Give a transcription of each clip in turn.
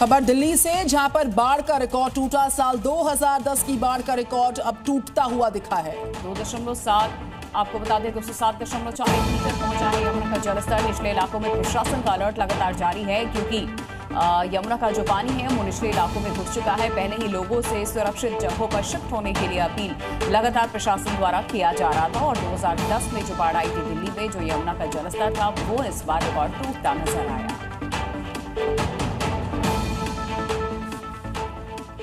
खबर दिल्ली से, जहां पर बाढ़ का रिकॉर्ड टूटा। साल 2010 की बाढ़ का रिकॉर्ड अब टूटता हुआ दिखा है। 2.7 आपको बता दें 207.4 मीटर पहुंचा है यमुना का जलस्तर। निचले इलाकों में प्रशासन का अलर्ट लगातार जारी है, क्योंकि यमुना का जो पानी है वो निचले इलाकों में घुस चुका है। पहले ही लोगों से सुरक्षित जगहों पर शिफ्ट होने के लिए अपील लगातार प्रशासन द्वारा किया जा रहा था। और 2010 में जो बाढ़ आई थी दिल्ली में, जो यमुना का जलस्तर था, वो इस बार रिकॉर्ड टूटता नजर आया।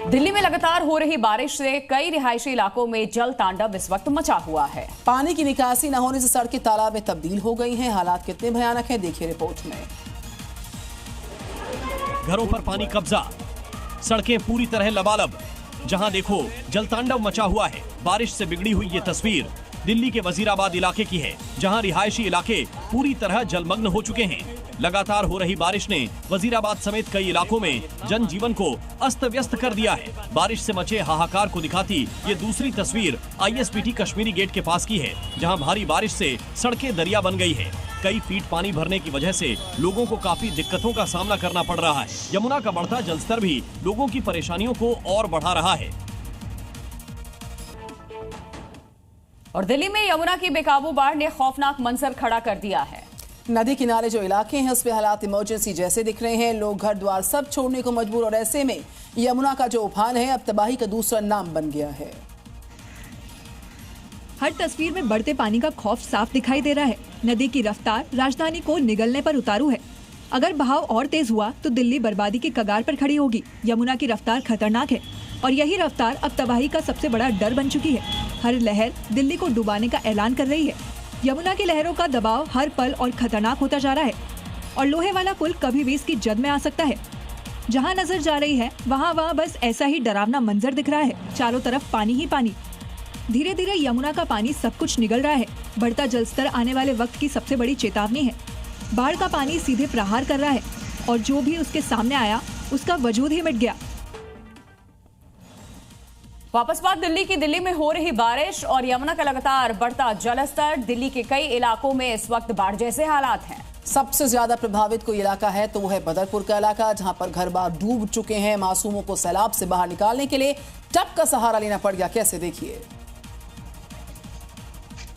दिल्ली में लगातार हो रही बारिश से कई रिहायशी इलाकों में जल तांडव इस वक्त मचा हुआ है। पानी की निकासी न होने से सड़कें तालाब में तब्दील हो गई हैं। हालात कितने भयानक हैं, देखिए रिपोर्ट में। घरों पर पानी कब्जा, सड़कें पूरी तरह लबालब, जहां देखो जल तांडव मचा हुआ है। बारिश से बिगड़ी हुई ये तस्वीर दिल्ली के वजीराबाद इलाके की है, जहां रिहायशी इलाके पूरी तरह जलमग्न हो चुके हैं। लगातार हो रही बारिश ने वजीराबाद समेत कई इलाकों में जनजीवन को अस्त व्यस्त कर दिया है। बारिश से मचे हाहाकार को दिखाती ये दूसरी तस्वीर ISBT कश्मीरी गेट के पास की है, जहां भारी बारिश से सड़कें दरिया बन गई है। कई फीट पानी भरने की वजह से लोगों को काफी दिक्कतों का सामना करना पड़ रहा है। यमुना का बढ़ता जलस्तर भी लोगों की परेशानियों को और बढ़ा रहा है। और दिल्ली में यमुना की बेकाबू बाढ़ ने खौफनाक मंजर खड़ा कर दिया है। नदी किनारे जो इलाके हैं उस पे हालात इमरजेंसी जैसे दिख रहे हैं। लोग घर द्वार सब छोड़ने को मजबूर, और ऐसे में यमुना का जो उफान है अब तबाही का दूसरा नाम बन गया है। हर तस्वीर में बढ़ते पानी का खौफ साफ दिखाई दे रहा है। नदी की रफ्तार राजधानी को निगलने पर उतारू है। अगर बहाव और तेज हुआ तो दिल्ली बर्बादी के कगार पर खड़ी होगी। यमुना की रफ्तार खतरनाक है, और यही रफ्तार अब तबाही का सबसे बड़ा डर बन चुकी है। हर लहर दिल्ली को डुबाने का ऐलान कर रही है। यमुना की लहरों का दबाव हर पल और खतरनाक होता जा रहा है, और लोहे वाला पुल कभी भी इसकी जद में आ सकता है। जहां नजर जा रही है वहां बस ऐसा ही डरावना मंजर दिख रहा है। चारों तरफ पानी ही पानी। धीरे धीरे यमुना का पानी सब कुछ निगल रहा है। बढ़ता जलस्तर आने वाले वक्त की सबसे बड़ी चेतावनी है। बाढ़ का पानी सीधे प्रहार कर रहा है, और जो भी उसके सामने आया उसका वजूद ही मिट गया। वापस बात दिल्ली की। दिल्ली में हो रही बारिश और यमुना का लगातार बढ़ता जलस्तर, दिल्ली के कई इलाकों में इस वक्त बाढ़ जैसे हालात हैं। सबसे ज्यादा प्रभावित कोई इलाका है तो वो है बदरपुर का इलाका, जहां पर घर बार डूब चुके हैं। मासूमों को सैलाब से बाहर निकालने के लिए टब का सहारा लेना पड़ गया। कैसे, देखिए।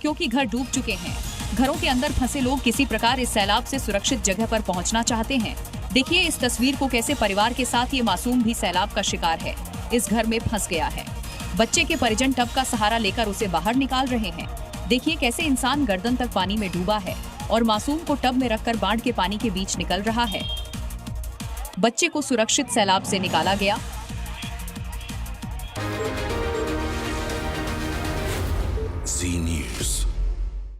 क्योंकि घर डूब चुके हैं, घरों के अंदर फंसे लोग किसी प्रकार इस सैलाब से सुरक्षित जगह पर पहुंचना चाहते हैं। देखिए इस तस्वीर को, कैसे परिवार के साथ ये मासूम भी सैलाब का शिकार है। इस घर में फंस गया है। बच्चे के परिजन टब का सहारा लेकर उसे बाहर निकाल रहे हैं। देखिए कैसे इंसान गर्दन तक पानी में डूबा है, और मासूम को टब में रखकर बाढ़ के पानी के बीच निकल रहा है। बच्चे को सुरक्षित सैलाब से निकाला गया। Zee News.